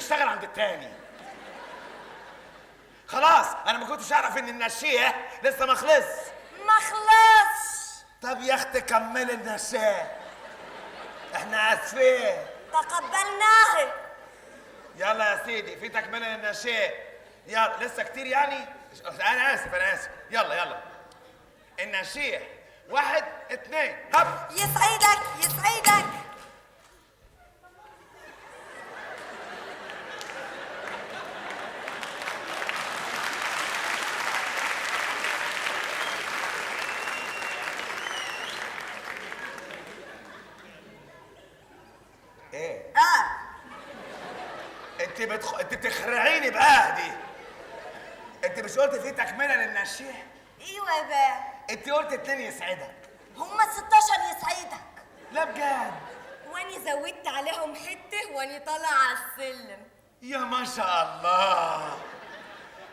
بيشتغل عند التاني. خلاص انا ما كنتش اعرف ان النشيه لسه ما خلص. ما خلصش. طب يا اختي كملي النشاه، احنا اسفين. تقبلناه. يلا يا سيدي في تكمله للنشاه. يلا لسه كتير يعني. انا اسف. يلا النشيه 1 2 هب. يسعدك. ايه؟ انت بتخرعيني بقى دي. انت مش قلت في تكمله للنشيه؟ ايوه يا باه. انت قلت 2 يسعدك. هما 16 يسعدك. لا بجد؟ واني زودت عليهم حته واني طالعه على السلم. يا ما شاء الله.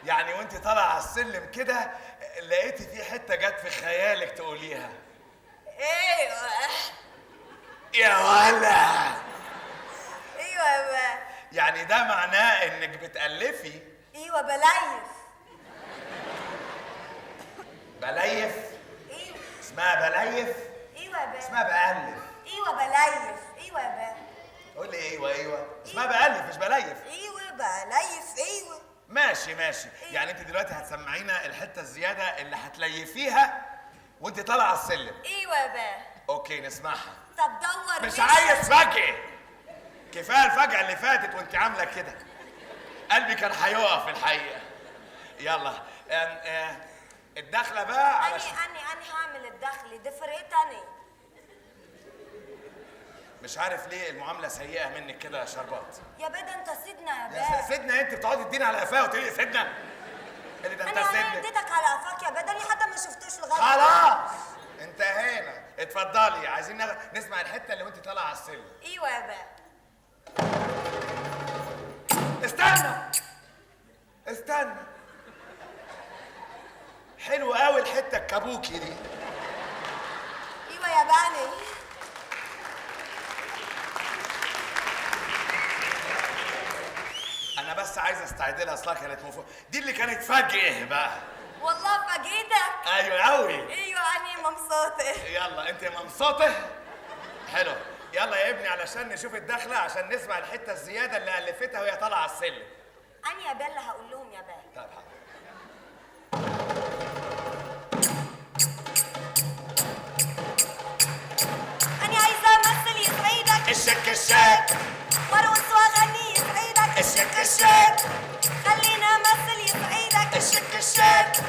يعني وانت طالعه على السلم كده لقيتي في حته جت في خيالك تقوليها؟ ايوه يا ولا. ايوه يا باه. يعني ده معناه انك بتألفي؟ ايوه بليف. بليف؟ ايوه اسمها بليف؟ ايوه يا باه. اسمها بألف. ايوه بليف. ايوه يا باه. قول لي ايوه اسمها بألف مش بليف. ايوه بليف. ايوه ماشي يعني انت دلوقتي هتسمعينا الحته الزياده اللي هتليفيها وانت طالعه على السلم. ايوه يا باه. اوكي نسمعها. طب دور. مش عايز فجأة. كفايه الفجأة اللي فاتت وانت عامله كده. قلبي كان هيقف الحقيقه. يلا الدخله بقى علشان أني هعمل الدخل دي فرقتني. مش عارف ليه المعامله سيئه منك كده يا شربات. يا بيه ده انت سيدنا يا يا بيه. سيدنا انت بتقعدي تديني على قفاه وتقولي سيدنا. اللي ده انت انا سيدنا. اديتك على قفاك يا بيه، ده انا حتى ما شفتوش لغايه. خلاص انتهينا. اتفضلي عايزين نسمع الحته اللي وانت طالعه على السلم. ايوه يا بيه. استنى حلو قوي الحته الكابوكي دي. ايوه يا باني. انا بس عايز استعد لها اصلها كانت دي اللي كانت فجأة بقى. والله فاجئتك. ايوه قوي. ايوه اني مبسوطه. يلا انت مبسوطه. حلو. يلا يا ابني علشان نشوف الدخله عشان نسمع الحته الزياده اللي الفتها وهي طالعه على السلم. اني يا بيه اللي هقول لهم يا بيه. طيب حاضر. اني عايزه امثل يسعدك. الشك وارقص واغني يسعدك. الشك خلينا امثل يسعدك. الشك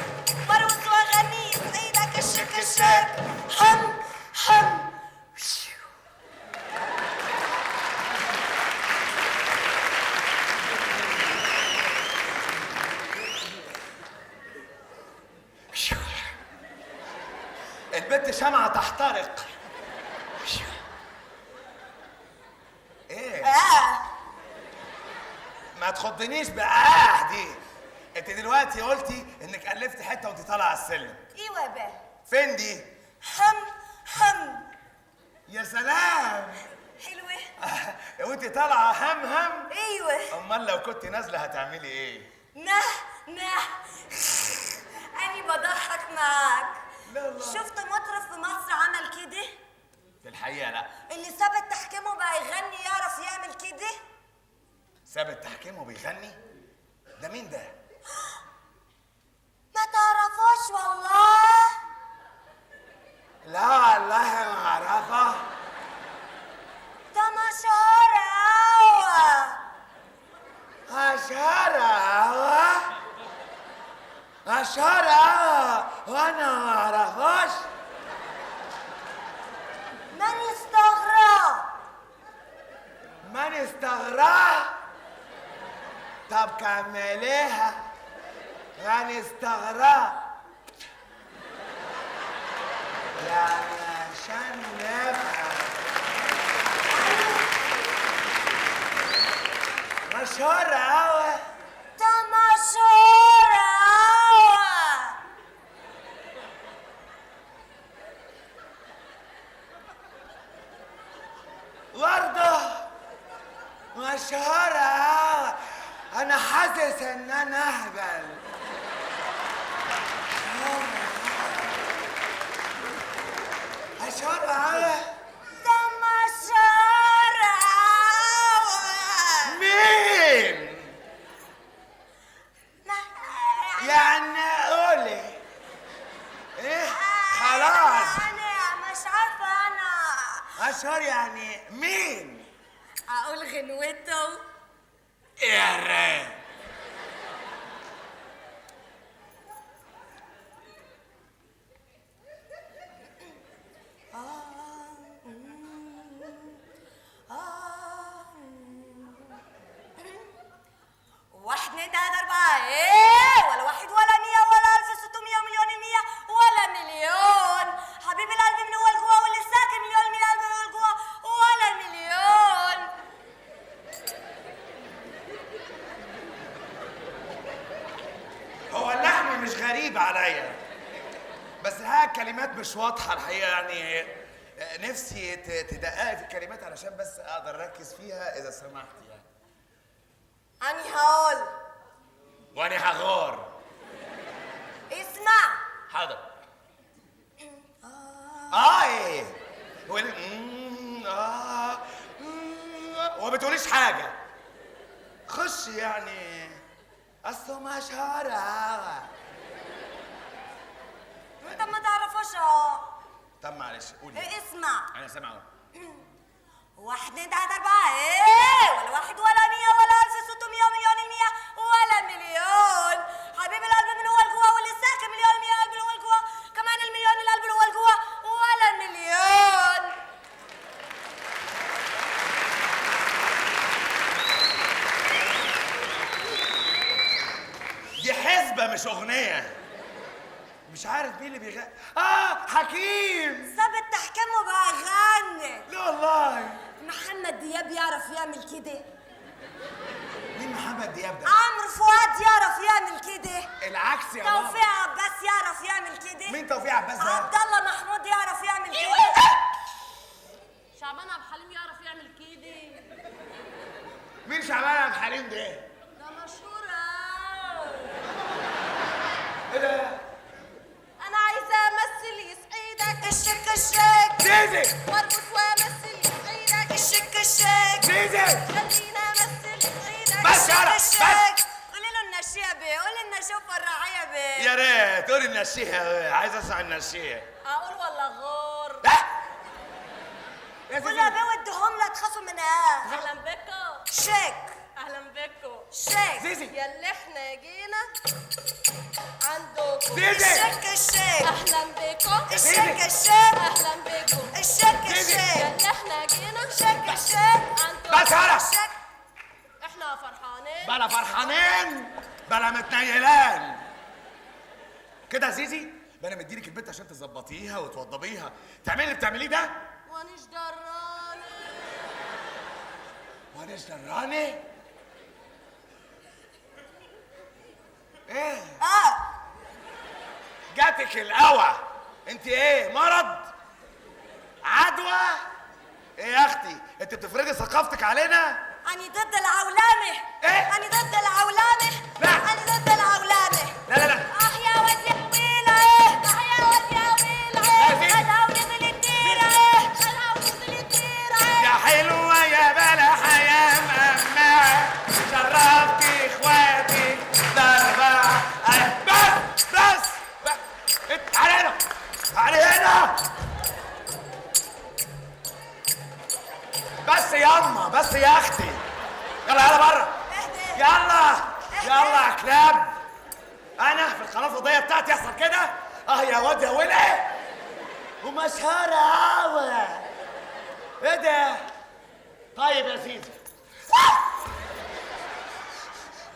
وارقص واغني يسعدك. الشك حم البنت شمعة تحترق. ايه؟ ما تخضنيش دي. انت دلوقتي قلتي انك الفتي حته وانت طالعه على السلم. ايوه يا بيه. فين دي؟ حم يا سلام. حلوه. وانت طالعه هم. ايوه. امال لو كنت نازله هتعملي ايه؟ نه اني بضحك معاك. لا. شفت مطرب في مصر عمل كده؟ في الحقيقه لا. اللي ساب التحكيم وبقى يغني يعرف يعمل كده؟ ساب التحكيم وبيغني؟ ده مين ده؟ ما تعرفوش والله؟ لا والله ما اعرفه. ده مشهور قوي. اشهر وانا ما اعرفوش. من استغرب. طب كمليها. من استغرب يعني عشان نبقى مشهور قوي. ده مشهور قوي. برضه مشهور قوي. انا حاسس ان انا اهبل. اشارة على ده مشارع. مين؟ يعني قولي ايه؟ خلاص انا مش عارفه انا. اشهر يعني مين؟ اقول غنوته. يا ريت. واحد اتنين تلاته اربعه ايه، ولا واحد ولا 100 ولا 1600 مليون 100 ولا مليون. حبيب القلب من هو لجوه واللي ساكن مليون من القلب من هو لجوه ولا مليون. هو اللحن مش غريب عليا، بس ها الكلمات مش واضحة الحقيقة يعني. نفسي تدققي في الكلمات علشان بس اقدر اركز فيها اذا سمحت يعني. اني هقول. وانا هغار. اسمع. حاضر. ايه وما بتقوليش حاجة. خش يعني اصله مشهورة. انت ما تعرفوش. طب معلش قولي. ايه اسمع. انا سامع اهو. واحد اتنين تلاته اربعه ايه، ولا واحد ولا 100 ولا 1600 مليون 100 ولا مليون. حبيب القلب من هو لجوه واللي ساكن مليون 100 قلب هو لجوه كمان المليون القلب هو لجوه ولا مليون. دي حسبة مش أغنية. مش عارف مين اللي بيغني. حكيم. ساب التحكيم وبقى غني. لا والله. محمد دياب يعرف يعمل كده. مين محمد دياب ده؟ عمرو فؤاد يعرف يعمل كده. العكس يا بابا. توفيق عباس يعرف يعمل كده. مين توفيق عباس ده؟ عبد الله محمود يعرف يعمل كده. شعبان عبد الحليم يعرف يعمل كده. مين شعبان عبد الحليم ده؟ ده مشهور أوي. ايه ده؟ انا عايزه امثل يسعدك الشك الشك زيزي. وارقص وامثل يسعدك الشك الشك. زيزي. خلينا امثل يسعدك. بس يلا بس. قولي له النشيه بيه، قولي النشيه وفرحيه بيه. يا ريت قولي النشيه. عايز اسمع النشيه. اقول ولا غور؟ يا قولي يا بيه وديهم لا تخافوا منها. اهلا بكم. شك اهلا بكم. شك. زيزي. ياللي احنا جينا عندكم. زيزي. الشك الشك. اهلا بكم. الشك الشك. اهلا بكم. الشك زيزي. الشك. ياللي احنا جينا شك الشك. عندكم. بس هلا. الشك. احنا فرحانين. بلا فرحانين بلا متنيلان. كده يا زيزي انا مديلك البنت عشان تظبطيها وتوضبيها. تعملي اللي بتعمليه ده. وانيش دراني. وانا ايش دراني؟ ايه؟ جاتك القوى. انت ايه مرض؟ عدوى؟ ايه يا اختي انت بتفرضي ثقافتك علينا؟ أنا ضد العولمة. إيه؟ أنا ضد العولمة. لا. أنا ضد العولمة. لا يا واد يا ويلة إيه. يا واد يا ويلة لا إيه. زيزي. خدها ونزل الديرة إيه. خدها ونزل الديرة إيه. يا حلوة يا بلح يا ماما شرفتي اخواتي ضربة. بس تعالي هنا. تعالي هنا. بس ياما بس يا اختي. يلا بره. اهدي. يلا يا كلاب. انا في القناه الفضائيه بتاعتي يحصل كده. يا واد يا ولد ومشهورة قوي. ايه ده؟ طيب يا سيدي.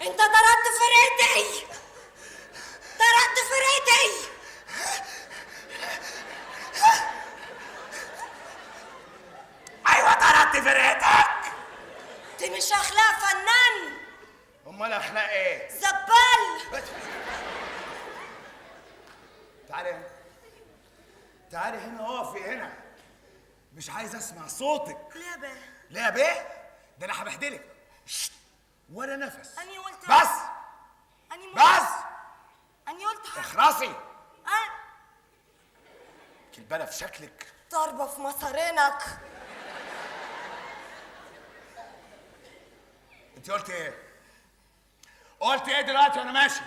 أنت طردت فرقتي. طردت فرقتي. ايوه طردت فرقتك. دي مش أخلاق فنان. امال اخلاق ايه؟ زبال. تعالي هنا. تعالي هنا اقفي هنا. مش عايز اسمع صوتك. ليه يا بيه؟ ليه يا بيه؟ ده انا هبهدلك. ولا نفس. اني قلت بس بس اني قلت اخرسي. كلبانه في شكلك. ضربه في مصارينك. انت قلت ايه؟ قلت ايه دلوقتي وانا ماشي؟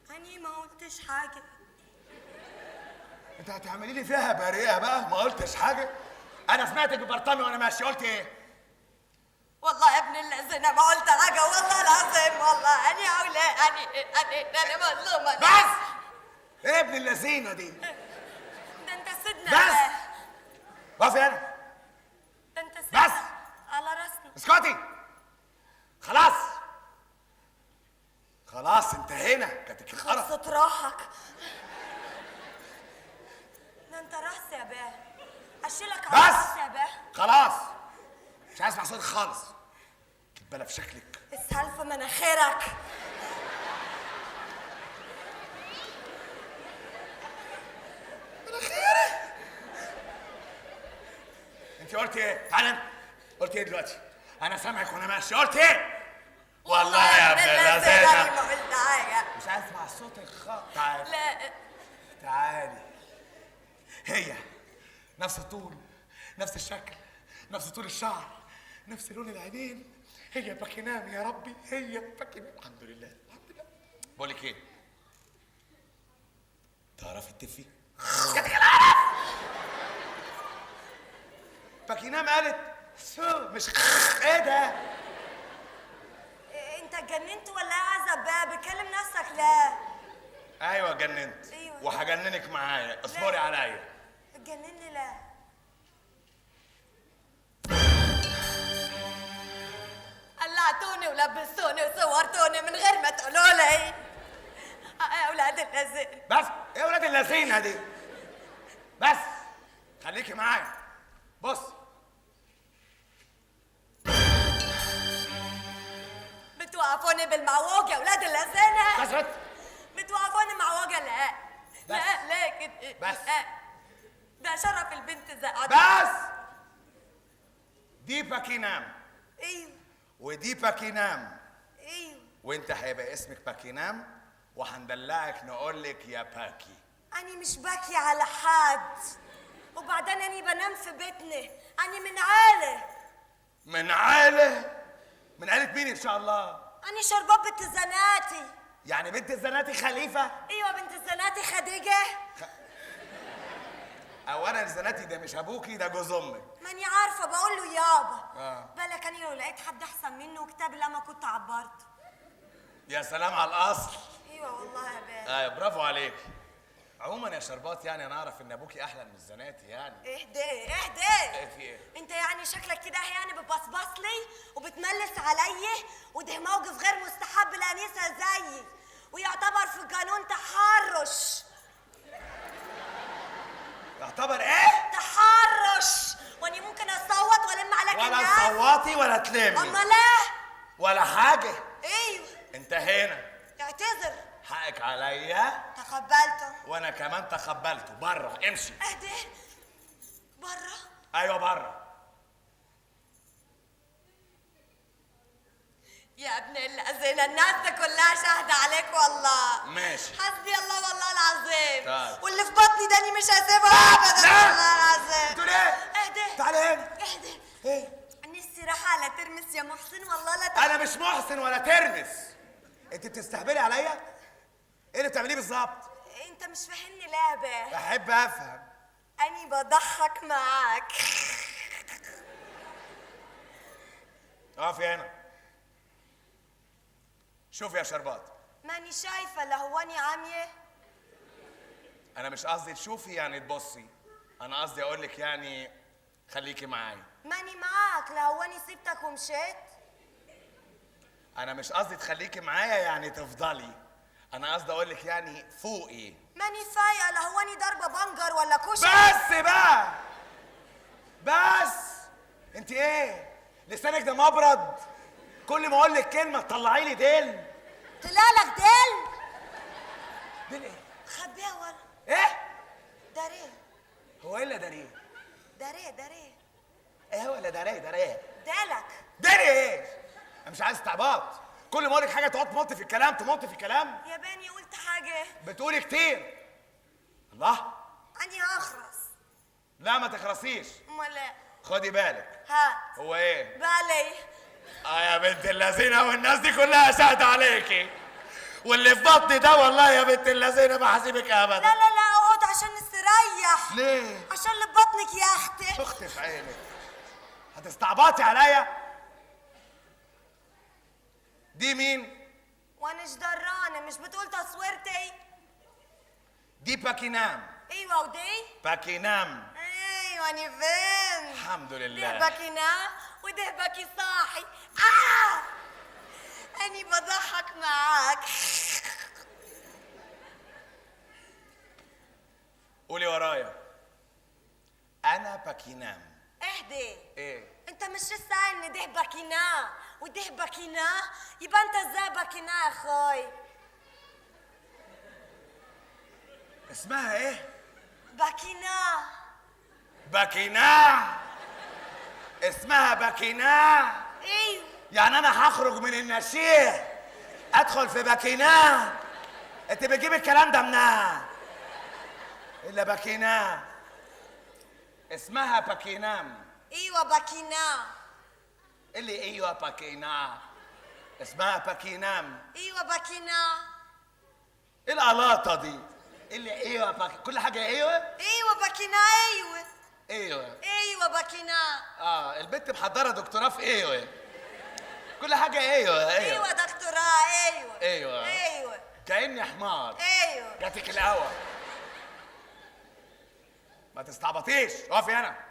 اني ما قلتش حاجه. انت هتعملي لي فيها بريئه بقى؟ ما قلتش حاجه. انا سمعتك ببرطمي وانا ماشي. قلت ايه؟ والله يا ابن الذين ما قلت حاجه والله العظيم. والله اني اولى انا مظلومه. بس ايه ابن اللذينه دي؟ ده انت سيدنا. بس وقفي هنا. ده انت سيدنا بس على راسنا. اسكتي. خلاص خلاص انتهينا. كانت القرف. خلصت روحك. ده انت راس يا باه. اشيلك على بس راسي يا باه. خلاص مش عايز اسمع صوتك خالص. كبالة في شكلك. اسهل في مناخيرك. مناخيري. انت قلت ايه؟ تعالى انت. قلت ايه دلوقتي؟ انا سامعك وانا ماشي. قلت ايه؟ والله يا ابن اللذينه ما قلت حاجه. مش عايز اسمع صوتك خالص. تعالي لا تعالي. هي نفس الطول، نفس الشكل، نفس طول الشعر، نفس لون العينين. هي باكينام يا ربي. هي باكينام. الحمد لله الحمد لله. بقول لك ايه؟ تعرفي تفي؟ باكينام قالت مش ايه ده؟ انت اتجننت ولا ايه عزب بقى؟ بتكلم نفسك لا. ايوه جننت. ايوه وهجننك معايا. اصبري عليا. اتجنني لا. قلعتوني ولبستوني وصورتوني من غير ما تقولوا لي. يا اولاد اللذين. بس ايه ولاد اللذينه دي؟ بس خليكي معايا. بص بتوقفوني بالمعوج يا اولاد اللذينه. بس بتوقفوني معوجه لا. لا لا كده. بس. ده شرف البنت زقعت. بس دي باكينام. ايوه ودي باكينام. ايوه. وانت هيبقى اسمك باكينام وهندلعك نقول لك يا باكي. أنا مش باكي على حد. وبعدين أنا بنام في بيتنا. أنا من عيلة. من عيلة؟ من عيلة مين إن شاء الله؟ أنا شربات بنت الزناتي. يعني بنت الزناتي خليفة؟ أيوة بنت الزناتي خديجة. أولا الزناتي ده مش أبوكي، ده جوز أمك. ماني عارفة بقول له يابا. بالك أنا لو لقيت حد أحسن منه كتاب لما كنت عبرته. يا سلام على الأصل. أيوة والله يا بابا. برافو عليك. عموما يا شربات يعني انا اعرف ان ابوكي احلى من الزناتي يعني. اهدي اهدي. ايه في ايه؟ انت يعني شكلك كده يعني بتبصبص لي وبتملس عليا، وده موقف غير مستحب لانسه زيي، ويعتبر في القانون تحرش. يعتبر ايه؟ تحرش. واني ممكن اصوت والم عليك ولا الناس. تصوتي ولا تلمي. امال ايه؟ ولا حاجه. ايوه. انتهينا. اعتذر. حقك عليا. تقبلته. وانا كمان تقبلته. بره امشي. اهدي. بره. ايوه بره. يا ابن الذين الناس دي كلها شاهدة عليك والله. ماشي. حسبي الله والله العظيم. طيب. واللي في بطني ده مش هسيبها ابدا والله العظيم. بتقول ايه؟ اهدي. تعالي هنا. اهدي. ايه؟ نفسي رايحة على ترمس يا محسن والله لا انا مش محسن ولا ترمس. انت بتستهبلي عليا؟ ايه اللي بتعمليه بالظبط؟ انت مش فاهمني لعبة. احب افهم. اني بضحك معاك. اقفي هنا. شوفي يا شربات. ماني شايفة لهواني عامية. انا مش قصدي تشوفي يعني تبصي، انا قصدي اقول لك يعني خليكي معايا. ماني معاك لهواني سبتك ومشيت. انا مش قصدي تخليكي معايا يعني تفضلي، انا قصدي اقول لك يعني فوقي. ماني فايقة لهواني ضربة بنجر ولا كشري. بس بقى بس. انت ايه لسانك ده مبرد؟ كل ما اقول لك كلمه تطلعي لي ديل. طلعلك ديل. ديل ايه؟ خبيها ورا. ايه؟ داريه. هو ايه اللي داريه؟ داريه داريه. ايه هو اللي داريه؟ دالك. داري ايه؟ انا مش عايز استعباط. كل ما اقول لك حاجه تقعد تمط في الكلام تمط في الكلام. يا باني قلت حاجة. بتقولي كتير. الله. أني هخرس. لا ما تخرسيش. أمال لا. خدي بالك. هات. هو ايه؟ بالي. يا بنت اللذينه، والناس دي كلها شاهده عليكي، واللي في بطني ده والله يا بنت اللذينه ما هسيبك ابدا. لا لا لا اقعد عشان نستريح. ليه؟ عشان اللي ببطنك يا اختي. اختي في عينك. هتستعبطي عليا؟ دي مين؟ وانا ايش درانه؟ مش بتقول تصويرتي؟ دي باكينام. ايوه ودي؟ باكينام. ايوه انا فهمت. الحمد ده لله. باكينا وده باكي صاحي. اني بضحك معاك. قولي ورايا. انا باكينام. اهدي. ايه؟ انت مش لسه قايل ان ده باكينا وده باكينا؟ يبقى انت ازاي باكينا يا اخوي؟ اسمها ايه؟ باكينا. باكينا. اسمها باكينا. ايوه. يعني انا هخرج من النشية ادخل في باكينا؟ انت بتجيب الكلام ده منها؟ الا باكينا. اسمها باكينام. ايوه باكينا. اللي ايوه باكينا. اسمها باكينام. ايوه باكينا. ايه القلاطه دي؟ اللي ايوه كل حاجه ايوه. ايوه باكينا. ايوه ايوه. ايوه باكينا. البنت محضره دكتوراه في ايوه. كل حاجه ايوه ايوه. ايوه دكتوراه. ايوه ايوه. ايوه. كاني حمار. ايوه. جاتك الهوا. ما تستعبطيش. اقفي هنا.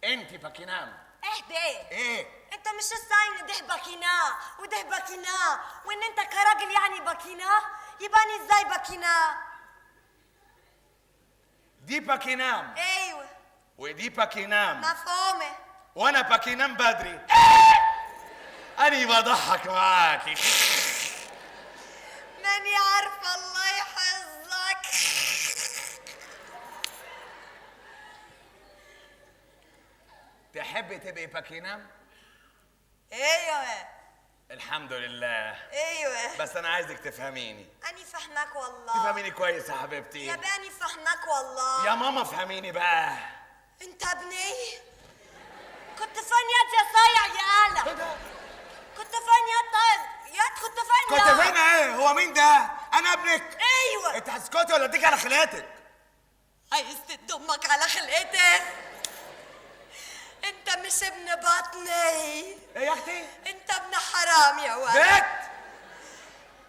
انت باكينام. اهدي. ايه؟ انت مش لسه قايل ان ده باكينا وده باكينا وان انت كراجل يعني باكينا؟ يبقى انا ازاي باكينا؟ دي باكينام. ايوه. ودي باكينام. مفهومه. وانا باكينام بدري. اني بضحك معاكي. ماني عارفه. الله يحفظك. تحبي تبقي باكينام؟ ايوه. الحمد لله. ايوه. بس انا عايزك تفهميني. اني فهمك والله. تفهميني كويس يا حبيبتي. يا باني فهمك والله. يا ماما فهميني بقى. انت ابني؟ كنت فين يا صايع يا آلة؟ كنت فين يا طيب؟ كنت فين كنت فين ايه؟ هو مين ده؟ انا ابنك؟ ايوه. انت هتسكتي ولا اديك على خلقتك؟ عايز تدمك على خلقتك؟ انت مش ابن بطني. ايه يا اختي؟ انت ابن حرام يا ولد. بت؟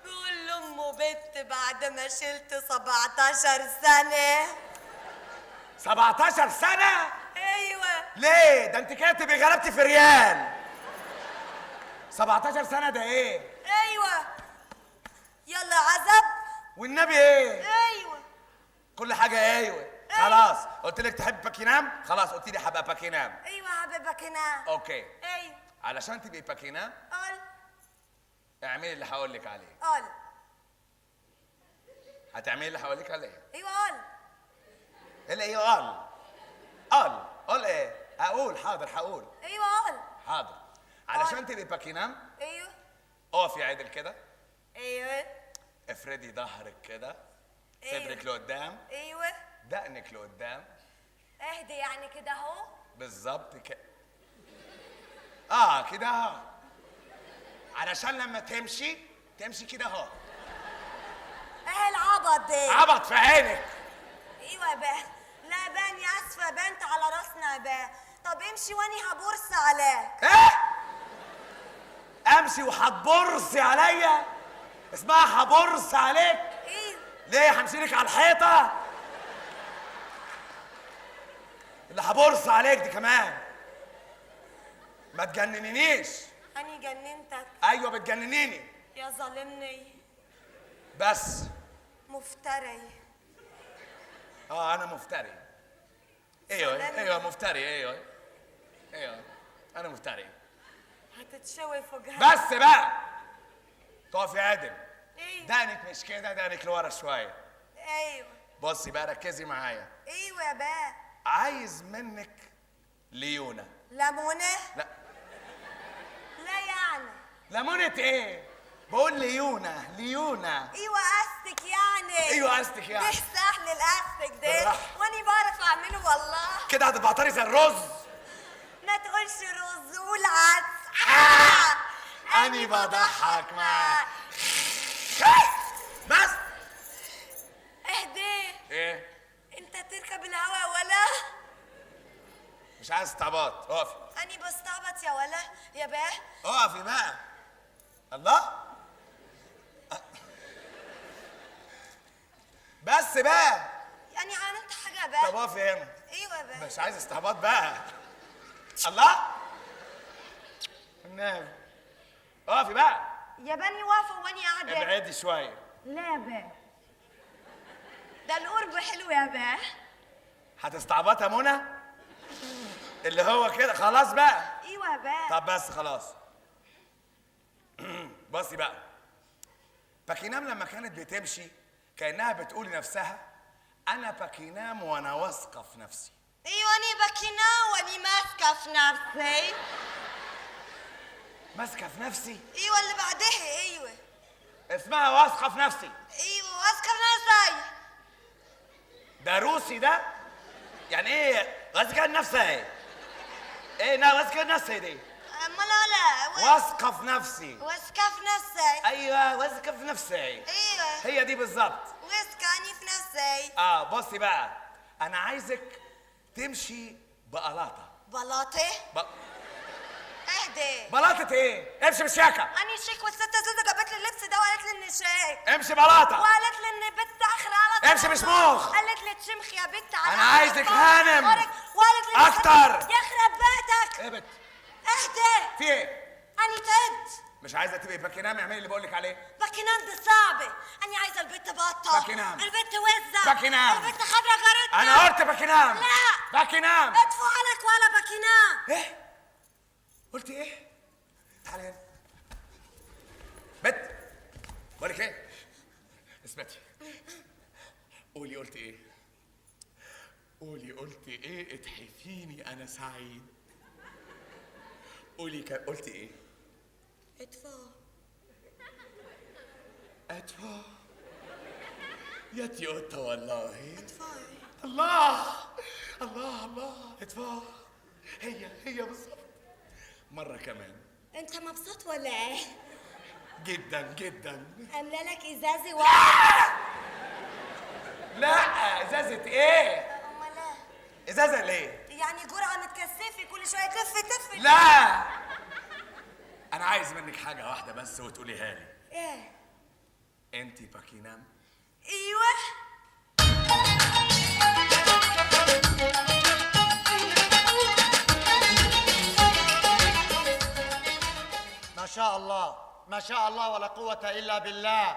بقول لامه بنت بعد ما شلت 17 سنة. 17 سنة؟ ايوه. ليه؟ ده انت كده تبقي غلبتي في ريال. 17 سنة ده ايه؟ ايوه. يلا عزب. والنبي ايه؟ ايوه. كل حاجة ايوه. خلاص قلت لك تحب باكينام؟ خلاص قلت لي هبقى باكينام. ايوه حبيبك هنا. اوكي. ايوه. علشان تبقي باكينام قول. اعملي اللي هقول لك عليه. قول. هتعملي اللي هقول لك عليه. ايوه قول. اللي ايه؟ قول ايه؟ هقول. حاضر هقول. ايوه قول. حاضر. علشان تبقي باكينام ايوه. اقفي عدل كده. ايوه. افردي ظهرك كده. أيوة. صدرك لقدام. ايوه. دقنك لقدام. اهدي يعني كده اهو. بالظبط كده. كده اهو. علشان لما تمشي كده اهو. ايه العبط ده؟ عبط في عينك. ايوه يا باه. لا باني اسفه بنت على راسنا يا باه. طب امشي واني هبورس عليك. ايه؟ امشي وهتبرصي عليا؟ اسمها هبرص عليك؟ ايوه. ليه؟ همشيلك على الحيطه؟ اللي هبرص عليك دي كمان. ما تجننينيش. اني جننتك. ايوه بتجننيني. يا ظالمني. بس مفتري. انا مفتري. ايوه سلام. مفتري. ايوه انا مفتري. هتتشوي فوقها. بس بقى تقفي عادل. ايوه. دقنك مش كده، دقنك لورا شويه. ايوه. بصي بقى ركزي معايا. ايوه يا باه. عايز منك ليونه. ليمونه. لا لا يعني ليمونة ايه؟ بقول ليونة ليونة. ايوه استك يعني. ايوه استك يعني. ده سهل الاستك ده، بالراحة. واني بعرف اعمله والله. كده هتبعتري زي الرز. ما تقولش رز قول عدس. أني بضحك معاك. بس. اهدي. ايه؟ انت تركب الهواء ولا؟ مش عايز استعباط، اقفي. اني بستعبط يا ولا يا باه. اقفي بقى. الله. بس بقى. يعني عملت حاجه طب باه. اقفي هنا. ايوه باه. مش عايز استعباط بقى. الله. النبي. اقفي بقى. يا بني واقفه واني قاعده. ابعدي شويه. لا يا باه، ده القرب حلو يا باه. هتستعبط يا منى؟ اللي هو كده خلاص بقى. ايوه يا باه. طب بس خلاص. بصي بقى. باكينام لما كانت بتمشي كأنها بتقول لنفسها أنا باكينام وأنا واثقة في نفسي. ايوه اني بكينا واني ماسكه في نفسي. ماسكة في نفسي؟ ايوه اللي بعدها ايوه. اسمها واثقة في نفسي. ايوه ماسكه في نفسي. ده روسي ده؟ يعني إيه واثقة في نفسي؟ إيه واثقة في نفسي دي؟ امال لا واثقة في نفسي. واثقه في نفسي. أيوه واثقة في نفسي. ايوه هي دي بالظبط. واثقه اني في نفسي. بصي بقى. أنا عايزك تمشي بقلاطة. بلاطه. اهدي. بلاطة إيه؟ امشي بالشياكة. اني شيك والست زوزة جابت لي اللبس ده وقالت لي اني شيك. امشي بلاطة. وقالت لي اني بنت اخر على امشي بشموخ. قالت لي تشمخ يا بنت على أنا عايزك هانم. وقالت لي أكتر. يخرب بيتك. ايه بت؟ اهدي. في ايه؟ اني تد. مش عايزة تبقي باكينام اعملي اللي بقولك عليه. باكينام دي صعبة. أنا عايزة البنت بطة. باكينام. البنت وزة. باكينام. البنت خضرا جارتنا. أنا قلت باكينام. لا. باكينام. ادفع لك ولا باكينام. ايه؟ قلت ايه؟ تعالي هنا. بت بقولك ايه؟ اثبتي. قولي قلت ايه؟ قولي قلت ايه؟ اتحفيني أنا سعيد. قولي قلت ايه؟ ادفع. ادفع. يا تيوتا والله. ادفعي. الله الله الله. ادفع. هي بالظبط. مرة كمان. أنت مبسوط ولا إيه؟ جدا جدا. أملا لك إزازة واحد. لا ازازة ايه؟ أمال إيه؟ ازازة ليه؟ يعني جرعة متكثفة كل شوية تف. لا انا عايز منك حاجة واحدة بس وتقوليها لي. إيه؟ انتي باكينام؟ أيوه. ما شاء الله ما شاء الله ولا قوة إلا بالله.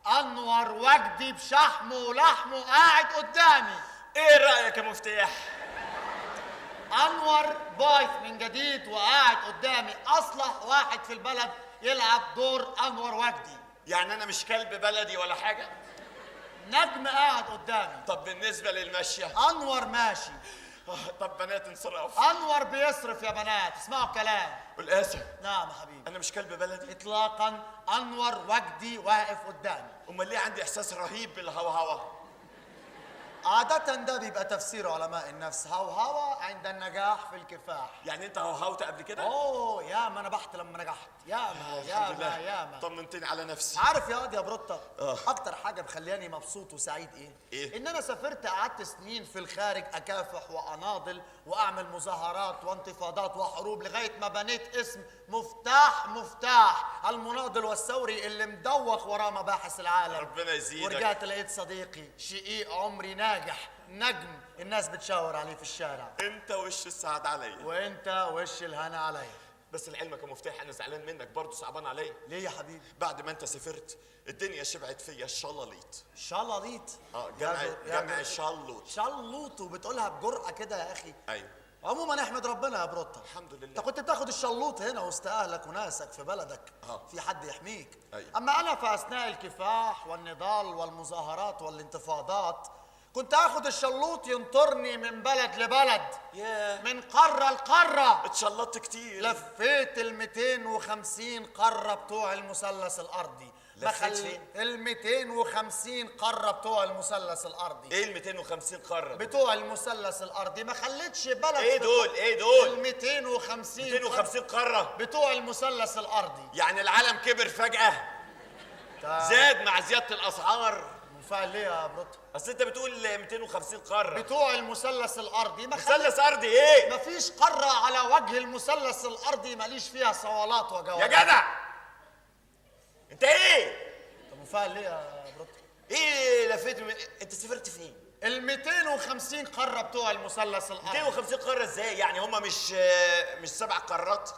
أنور وجدي بشحمه ولحمه قاعد قدامي. ايه رأيك يا مفتاح؟ أنور بايث من جديد وقاعد قدامي. أصلح واحد في البلد يلعب دور أنور وجدي. يعني أنا مش كلب بلدي ولا حاجة؟ نجم قاعد قدامي. طب بالنسبة للمشية؟ أنور ماشي. طب بنات انصراف. أنور بيصرف يا بنات. اسمعوا الكلام. والآسف نعم يا حبيبي. أنا مش كلب بلدي؟ إطلاقا. أنور وجدي واقف قدامي. أمال ليه عندي إحساس رهيب بالهوهوة؟ عادة ده بيبقى تفسير علماء النفس. هوهوة عند النجاح في الكفاح. يعني أنت هوهوت قبل كده؟ اوه يا ما نجحت لما نجحت. يا ما طمنتني على نفسي. عارف يا واد يا بروتا، آه. اكتر حاجه مخلياني مبسوط وسعيد إيه؟ ان انا سافرت قعدت سنين في الخارج اكافح واناضل واعمل مظاهرات وانتفاضات وحروب لغايه ما بنيت اسم مفتاح المناضل والثوري اللي مدوخ وراه مباحث العالم. ربنا يزيدك. ورجعت لقيت صديقي شقيق عمري ناجح نجم الناس بتشاور عليه في الشارع. أنت وش السعد عليا. وانت وش الهنا عليا. بس لعلمك يا مفتاح أنا زعلان منك برضه، صعبان عليا. ليه يا حبيبي؟ بعد ما أنت سافرت الدنيا شبعت فيا الشلاليط. شلاليط. جمع الشلوط. شلوط وبتقولها بجرأة كده يا أخي. أيوه. عموما احمد ربنا يا بروتا. الحمد لله. انت كنت بتاخد الشلوط هنا وسط اهلك وناسك في بلدك. في حد يحميك. أيوه. اما انا في اثناء الكفاح والنضال والمظاهرات والانتفاضات كنت اخد الشلوط ينطرني من بلد لبلد، ياه من قارة لقارة. اتشلطت كتير. لفيت ال 250 قارة بتوع المثلث الأرضي. لفيت فين؟ ال 250 قارة بتوع المثلث الأرضي. ايه ال 250 قاره دول؟ بتوع المثلث الأرضي، ما خليتش بلد. ايه دول؟ ايه دول؟ ال 250 250 قاره بتوع المثلث الأرضي. يعني العالم كبر فجاه، زاد مع زياده الاسعار. منفعل ليه يا بروتو؟ اصل انت بتقول 250 قاره بتوع المثلث الأرضي. مثلث ارضي ايه؟ مفيش قارة على وجه المثلث الأرضي ماليش فيها صوالات يا وجوالات. جدع انت ايه؟ انت منفعل ليه يا بروتو؟ ايه لفيت انت سافرت فين؟ ال 250 قارة بتوع المثلث الأرضي. 250 قاره ازاي؟ يعني هم مش 7 قارات؟